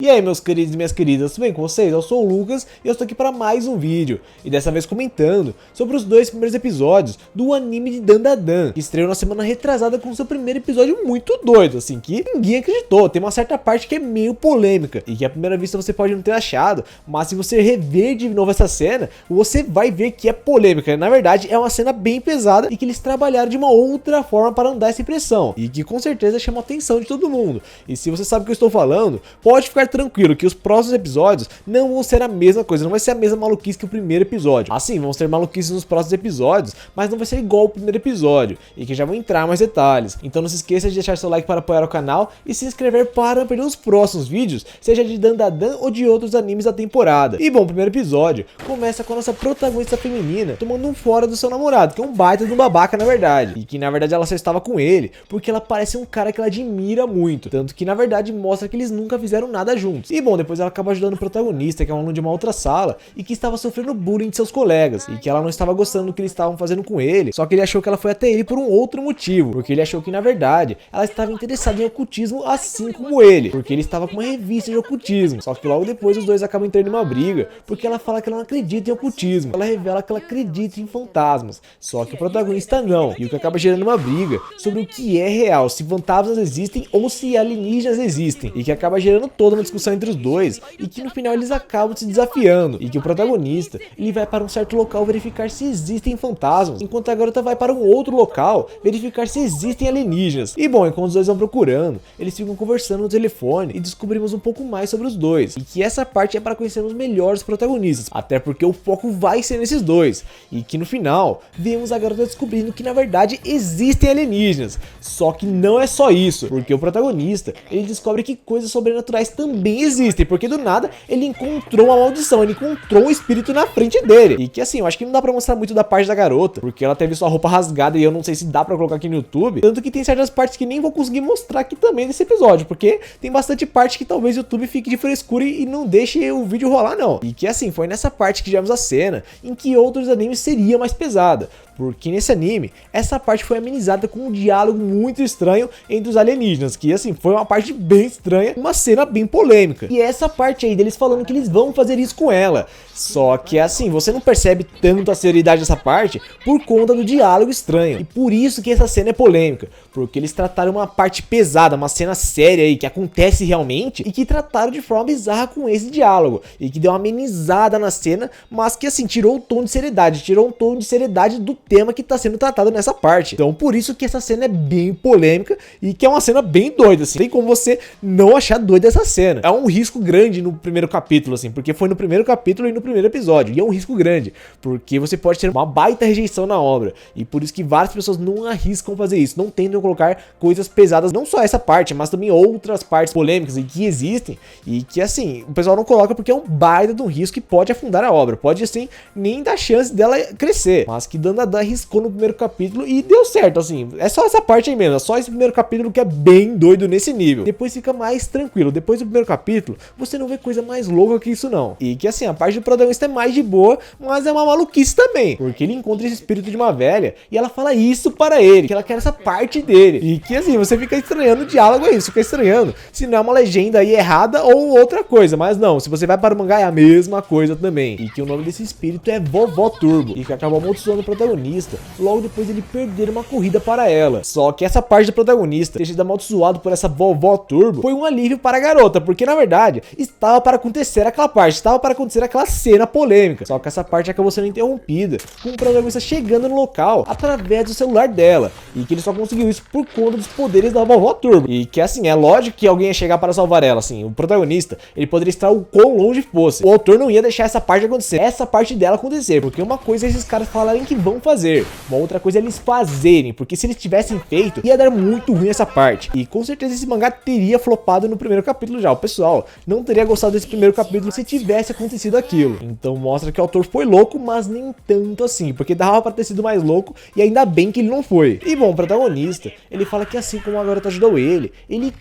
E aí, meus queridos e minhas queridas, tudo bem com vocês? Eu sou o Lucas e eu estou aqui para mais um vídeo. E dessa vez comentando sobre os dois primeiros episódios do anime de Dandadan, que estreou na semana retrasada com seu primeiro episódio muito doido, assim, que ninguém acreditou. Tem uma certa parte que é meio polêmica e que à primeira vista você pode não ter achado, mas se você rever de novo essa cena, você vai ver que é polêmica. Na verdade, é uma cena bem pesada e que eles trabalharam de uma outra forma para não dar essa impressão. E que com certeza chama a atenção de todo mundo. E se você sabe o que eu estou falando, pode ficar tranquilo que os próximos episódios não vão ser a mesma coisa, não vai ser a mesma maluquice que o primeiro episódio. Assim, vão ser maluquices nos próximos episódios, mas não vai ser igual ao primeiro episódio, e que já vou entrar mais detalhes. Então não se esqueça de deixar seu like para apoiar o canal e se inscrever para não perder os próximos vídeos, seja de Dandadan ou de outros animes da temporada. E bom, o primeiro episódio começa com a nossa protagonista feminina tomando um fora do seu namorado, que é um baita de um babaca na verdade, e que na verdade ela só estava com ele porque ela parece um cara que ela admira muito, tanto que na verdade mostra que eles nunca fizeram nada juntos. E bom, depois ela acaba ajudando o protagonista, que é um aluno de uma outra sala e que estava sofrendo bullying de seus colegas, e que ela não estava gostando do que eles estavam fazendo com ele, só que ele achou que ela foi até ele por um outro motivo, porque ele achou que na verdade ela estava interessada em ocultismo assim como ele, porque ele estava com uma revista de ocultismo. Só que logo depois os dois acabam entrando em uma briga, porque ela fala que ela não acredita em ocultismo, ela revela que ela acredita em fantasmas, só que o protagonista não, e o que acaba gerando uma briga sobre o que é real, se fantasmas existem ou se alienígenas existem, e que acaba gerando toda uma discussão entre os dois, e que no final eles acabam se desafiando, e que o protagonista ele vai para um certo local verificar se existem fantasmas, enquanto a garota vai para um outro local verificar se existem alienígenas. E bom, enquanto os dois vão procurando, eles ficam conversando no telefone e descobrimos um pouco mais sobre os dois, e que essa parte é para conhecermos melhor os protagonistas, até porque o foco vai ser nesses dois, e que no final vemos a garota descobrindo que na verdade existem alienígenas. Só que não é só isso, porque o protagonista ele descobre que coisas sobrenaturais também existem, porque do nada ele encontrou uma maldição, ele encontrou um espírito na frente dele, e que assim, eu acho que não dá pra mostrar muito da parte da garota, porque ela teve sua roupa rasgada e eu não sei se dá pra colocar aqui no YouTube, tanto que tem certas partes que nem vou conseguir mostrar aqui também nesse episódio, porque tem bastante parte que talvez o YouTube fique de frescura e não deixe o vídeo rolar não, e que assim, foi nessa parte que tivemos a cena em que outros animes seria mais pesada, porque nesse anime, essa parte foi amenizada com um diálogo muito estranho entre os alienígenas, que assim, foi uma parte bem estranha, uma cena bem polêmica. E essa parte aí deles falando que eles vão fazer isso com ela. Só que assim, você não percebe tanto a seriedade dessa parte por conta do diálogo estranho. E por isso que essa cena é polêmica, porque eles trataram uma parte pesada, uma cena séria aí, que acontece realmente, e que trataram de forma bizarra com esse diálogo, e que deu uma amenizada na cena, mas que assim, tirou o tom de seriedade, do tema que tá sendo tratado nessa parte. Então por isso que essa cena é bem polêmica e que é uma cena bem doida, assim. Tem como você não achar doida essa cena. É um risco grande no primeiro capítulo, assim, porque foi no primeiro capítulo e no primeiro episódio. E é um risco grande, porque você pode ter uma baita rejeição na obra. E por isso que várias pessoas não arriscam fazer isso, não tentam colocar coisas pesadas, não só essa parte, mas também outras partes polêmicas e que existem. E que assim, o pessoal não coloca porque é um baita de um risco que pode afundar a obra. Pode assim, nem dar chance dela crescer. Mas que Dandadan arriscou no primeiro capítulo e deu certo, assim. É só essa parte aí mesmo, é só esse primeiro capítulo que é bem doido nesse nível. Depois fica mais tranquilo. Depois do primeiro capítulo, você não vê coisa mais louca que isso não. E que assim, a parte do protagonista é mais de boa, mas é uma maluquice também. Porque ele encontra esse espírito de uma velha e ela fala isso para ele, que ela quer essa parte dele. E que assim, você fica estranhando o diálogo aí, você fica estranhando se não é uma legenda aí errada ou outra coisa. Mas não, se você vai para o mangá é a mesma coisa também. E que o nome desse espírito é Vovó Turbo. E que acabou amaldiçoando o protagonista logo depois ele perder uma corrida para ela. Só que essa parte do protagonista ter sido amaldiçoado por essa Vovó Turbo foi um alívio para a garota, porque na verdade estava para acontecer aquela parte, estava para acontecer aquela cena polêmica. Só que essa parte acabou sendo interrompida com o protagonista chegando no local através do celular dela, e que ele só conseguiu isso por conta dos poderes da Vovó Turbo. E que assim, é lógico que alguém ia chegar para salvar ela, assim, o protagonista, ele poderia estar o quão longe fosse. O autor não ia deixar essa parte acontecer, essa parte dela acontecer, porque uma coisa é esses caras falarem que vão fazer, uma outra coisa é eles fazerem, porque se eles tivessem feito, ia dar muito ruim essa parte. E com certeza esse mangá teria flopado no primeiro capítulo já. O pessoal não teria gostado desse primeiro capítulo se tivesse acontecido aquilo. Então mostra que o autor foi louco, mas nem tanto assim, porque dava pra ter sido mais louco, e ainda bem que ele não foi. E bom, o protagonista, ele fala que assim como a garota ajudou ele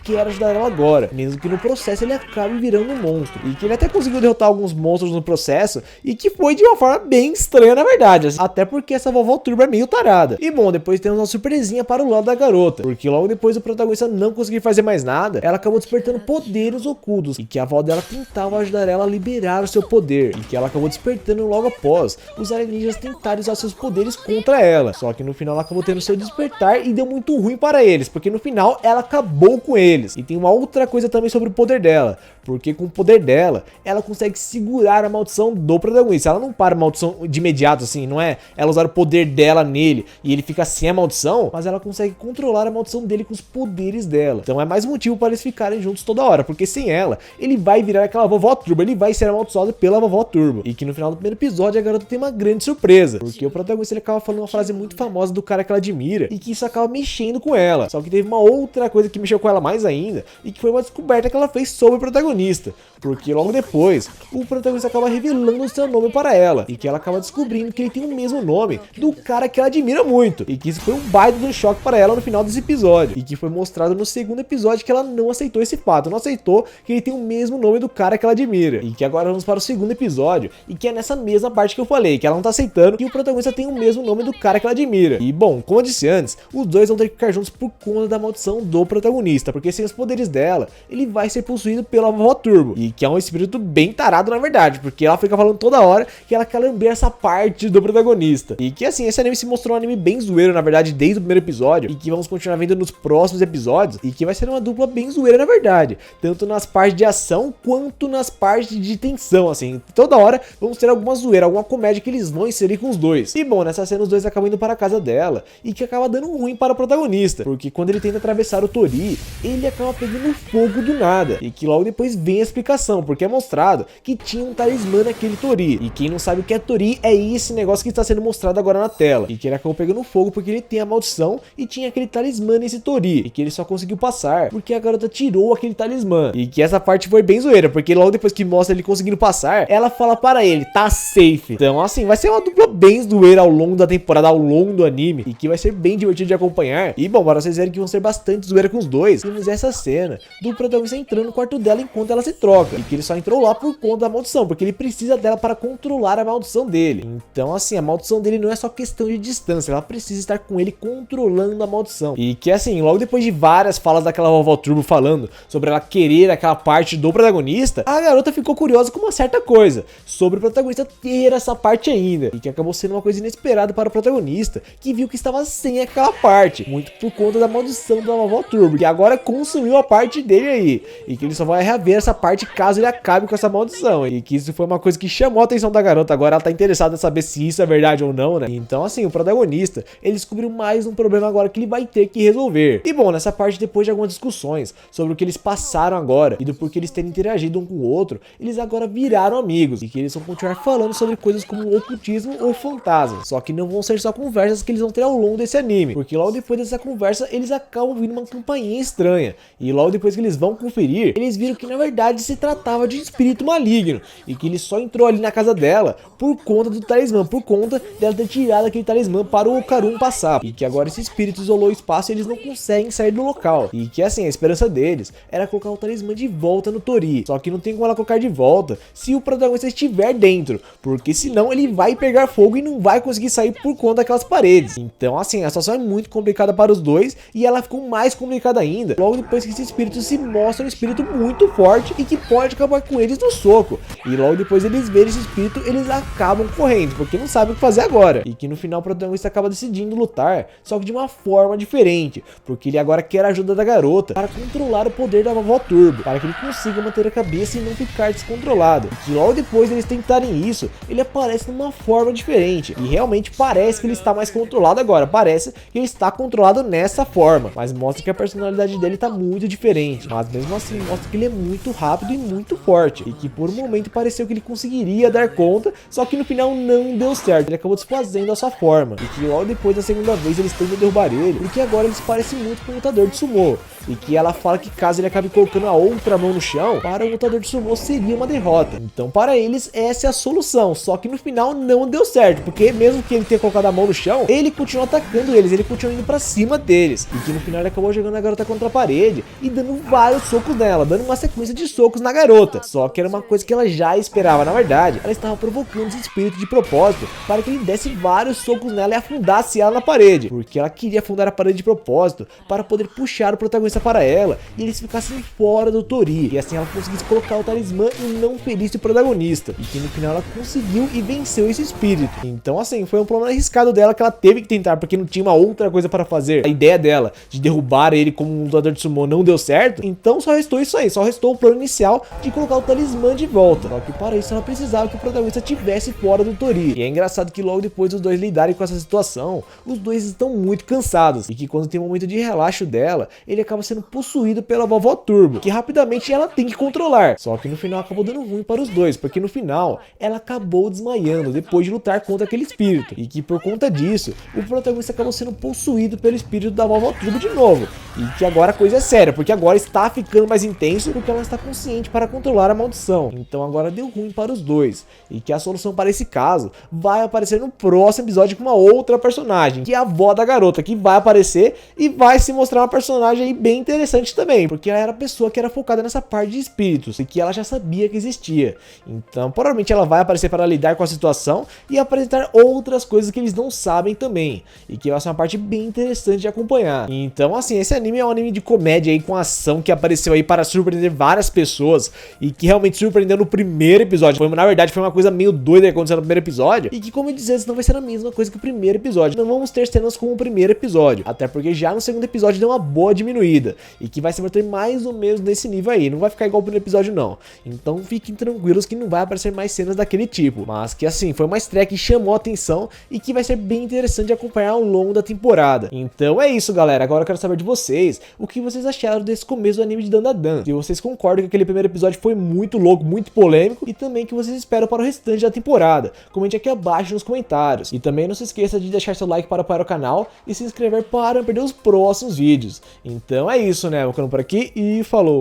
quer ajudar ela agora, mesmo que no processo ele acabe virando um monstro. E que ele até conseguiu derrotar alguns monstros no processo, e que foi de uma forma bem estranha na verdade, assim, até porque essa Vovó Turbo é meio tarada. E bom, depois temos uma surpresinha para o lado da garota, porque logo depois do protagonista não conseguir fazer mais nada, ela acabou despertando poderes ocultos e que a avó dela tentava ajudar ela a liberar o seu poder e que ela acabou despertando logo após os alienígenas tentarem usar seus poderes contra ela. Só que no final ela acabou tendo seu despertar e deu muito ruim para eles, porque no final ela acabou com eles. E tem uma outra coisa também sobre o poder dela, porque com o poder dela, ela consegue segurar a maldição do protagonista. Ela não para a maldição de imediato assim, não é ela usar o poder dela nele e ele fica sem a maldição, mas ela consegue controlar a maldição dele com os poderes dela. Então é mais motivo para eles ficarem juntos toda hora, porque sem ela, ele vai virar aquela vovó Turbo, ele vai ser amaldiçoado pela vovó Turbo. E que no final do primeiro episódio a garota tem uma grande surpresa, porque o protagonista ele acaba falando uma frase muito famosa do cara que ela admira e que isso acaba mexendo com ela. Só que teve uma outra coisa que mexeu com ela mais ainda e que foi uma descoberta que ela fez sobre o protagonista, porque logo depois o protagonista acaba revelando o seu nome para ela e que ela acaba descobrindo que ele tem o mesmo nome do cara que ela admira muito e que isso foi um baita de um choque para ela no final desse episódio e que foi mostrado no segundo episódio que ela não aceitou esse fato, não aceitou que ele tem o mesmo nome do cara que ela admira. E que agora vamos para o segundo episódio e que é nessa mesma parte que eu falei, que ela não tá aceitando que o protagonista tem o mesmo nome do cara que ela admira. E bom, como eu disse antes, os dois vão ter que ficar juntos por conta da maldição do protagonista, porque sem os poderes dela, ele vai ser possuído pela vovó Turbo, e que é um espírito bem tarado na verdade, porque ela fica falando toda hora que ela quer lamber essa parte do protagonista. E que assim, esse anime se mostrou um anime bem zoeiro na verdade desde o primeiro episódio, e que vamos continuar vendo nos próximos episódios, e que vai ser uma dupla bem zoeira na verdade, tanto nas partes de ação quanto nas partes de tensão, assim, toda hora vamos ter alguma zoeira, alguma comédia que eles vão inserir com os dois. E bom, nessa cena os dois acabam indo para a casa dela, e que acaba dando ruim para o protagonista, porque quando ele tenta atravessar o Tori, ele acaba pegando fogo do nada, e que logo depois vem a explicação, porque é mostrado que tinha um talismã naquele Tori, e quem não sabe o que é Tori é esse negócio que está sendo mostrado agora na tela, e que ele acabou pegando fogo porque ele tem a maldição e tinha aquele talismã nesse Tori, e que ele só conseguiu passar porque a garota tirou aquele talismã, e que essa parte foi bem zoeira, porque logo depois que mostra ele conseguindo passar, ela fala para ele, tá safe. Então assim, vai ser uma dupla bem zoeira ao longo da temporada, ao longo do anime, e que vai ser bem divertido de acompanhar. E bom, para vocês verem que vão ser bastante zoeira com os dois, temos essa cena do protagonista entrando no quarto dela enquanto ela se troca, e que ele só entrou lá por conta da maldição, porque ele precisa dela para controlar a maldição dele. Então assim, a maldição dele não é só questão de distância, ela precisa estar com ele controlando a maldição. E que assim, logo depois de várias falas daquela vovó Turbo falando sobre ela querer aquela parte do protagonista, a garota ficou curiosa com uma certa coisa, sobre o protagonista ter essa parte ainda, e que acabou sendo uma coisa inesperada para o protagonista, que viu que estava sem aquela parte, muito por conta da maldição da vovó Turbo, que agora consumiu a parte dele aí, e que ele só vai reaver essa parte caso ele acabe com essa maldição, e que isso foi uma coisa que chamou a atenção da garota. Agora ela tá interessada em saber se isso é verdade ou não, né? Então assim, o protagonista, ele descobriu mais um problema agora que ele vai ter que resolver. E bom, nessa parte, depois de algumas discussões sobre o que eles passaram agora e do porquê eles terem interagido um com o outro, eles agora viraram amigos, e que eles vão continuar falando sobre coisas como ocultismo ou fantasmas. Só que não vão ser só conversas que eles vão ter ao longo desse anime, porque logo depois dessa conversa eles acabam ouvindo uma campainha estranha, e logo depois que eles vão conferir, eles viram que na verdade se tratava de um espírito maligno, e que ele só entrou ali na casa dela por conta do talismã, por conta dela ter tirado aquele talismã para o Okarun passar, e que agora esse espírito isolou o espaço e eles não conseguem sair do local, e que assim, a esperança deles era colocar o talismã de volta no Tori, só que não tem como ela colocar de volta se o protagonista estiver dentro, porque senão ele vai pegar fogo e não vai conseguir sair por conta daquelas paredes. Então assim, a situação é muito complicada para os dois, e ela ficou mais complicada ainda logo depois que esse espírito se mostra um espírito muito forte e que pode acabar com eles no soco, e logo depois eles verem esse espírito, eles acabam correndo, porque não sabem o que fazer agora, e que no final o protagonista acaba decidindo lutar, só que de uma forma diferente, porque ele agora quer a ajuda da garota para controlar o poder da vovó Turbo, para que ele consiga manter a cabeça e não ficar descontrolado. E que logo depois deles tentarem isso, ele aparece numa forma diferente, e realmente parece que ele está mais controlado agora, parece que ele está controlado nessa forma, mas mostra que a personalidade dele está muito diferente, mas mesmo assim mostra que ele é muito rápido e muito forte, e que por um momento pareceu que ele conseguiria dar conta, só que no final não deu certo, ele acabou desfazendo a sua forma, e que logo depois da segunda vez eles tentam derrubar ele, porque agora eles parecem muito com o lutador de sumô, e que ela fala que caso ele acabe colocando a outra mão no chão, para o lutador de sumô seria uma derrota. Então para eles essa é a solução, só que no final não deu certo, porque mesmo que ele tenha colocado a mão no chão, ele continua atacando eles, ele continua indo pra cima deles, e que no final ele acabou jogando a garota contra a parede e dando vários socos nela, dando uma sequência sequência de socos na garota. Só que era uma coisa que ela já esperava. Na verdade, ela estava provocando esse espírito de propósito para que ele desse vários socos nela e afundasse ela na parede, porque ela queria afundar a parede de propósito para poder puxar o protagonista para ela e eles ficassem fora do Tori, e assim ela conseguisse colocar o talismã e não ferisse o protagonista, e que no final ela conseguiu e venceu esse espírito. Então assim, foi um plano arriscado dela que ela teve que tentar, porque não tinha uma outra coisa para fazer. A ideia dela de derrubar ele como um lutador de sumô não deu certo, então só restou isso aí, só restou o plano inicial de colocar o talismã de volta. Só que para isso ela precisava que o protagonista estivesse fora do Tori. E é engraçado que logo depois dos dois lidarem com essa situação, os dois estão muito cansados, e que quando tem um momento de relaxo dela, ele acaba sendo possuído pela vovó Turbo, que rapidamente ela tem que controlar. Só que no final acabou dando ruim para os dois, porque no final ela acabou desmaiando depois de lutar contra aquele espírito, e que por conta disso, o protagonista acabou sendo possuído pelo espírito da vovó Turbo de novo. E que agora a coisa é séria, porque agora está ficando mais intenso, porque ela está consciente para controlar a maldição. Então agora deu ruim para os dois, e que a solução para esse caso vai aparecer no próximo episódio com uma outra personagem, que é a avó da garota, que vai aparecer e vai se mostrar uma personagem aí bem interessante também, porque ela era a pessoa que era focada nessa parte de espíritos, e que ela já sabia que existia. Então provavelmente ela vai aparecer para lidar com a situação e apresentar outras coisas que eles não sabem também, e que vai ser uma parte bem interessante de acompanhar. Então assim, esse anime é um anime de comédia aí com ação que apareceu aí para surpreender várias pessoas, e que realmente surpreendeu no primeiro episódio. Na verdade foi uma coisa meio doida que aconteceu no primeiro episódio, e que, como eu disse antes, não vai ser a mesma coisa que o primeiro episódio. Não vamos ter cenas como o primeiro episódio, até porque já no segundo episódio deu uma boa diminuída, e que vai se manter mais ou menos nesse nível aí, não vai ficar igual o primeiro episódio não. Então fiquem tranquilos que não vai aparecer mais cenas daquele tipo, mas que assim, foi uma estreia que chamou a atenção e que vai ser bem interessante de acompanhar ao longo da temporada. Então é isso, galera, agora eu quero saber de vocês, o que vocês acharam desse começo do anime de Dandadan, se vocês concordam que aquele primeiro episódio foi muito louco, muito polêmico, e também que vocês esperam para o restante da temporada. Comente aqui abaixo nos comentários. E também não se esqueça de deixar seu like para apoiar o canal e se inscrever para não perder os próximos vídeos. Então é isso, né? Vou ficando por aqui e falou!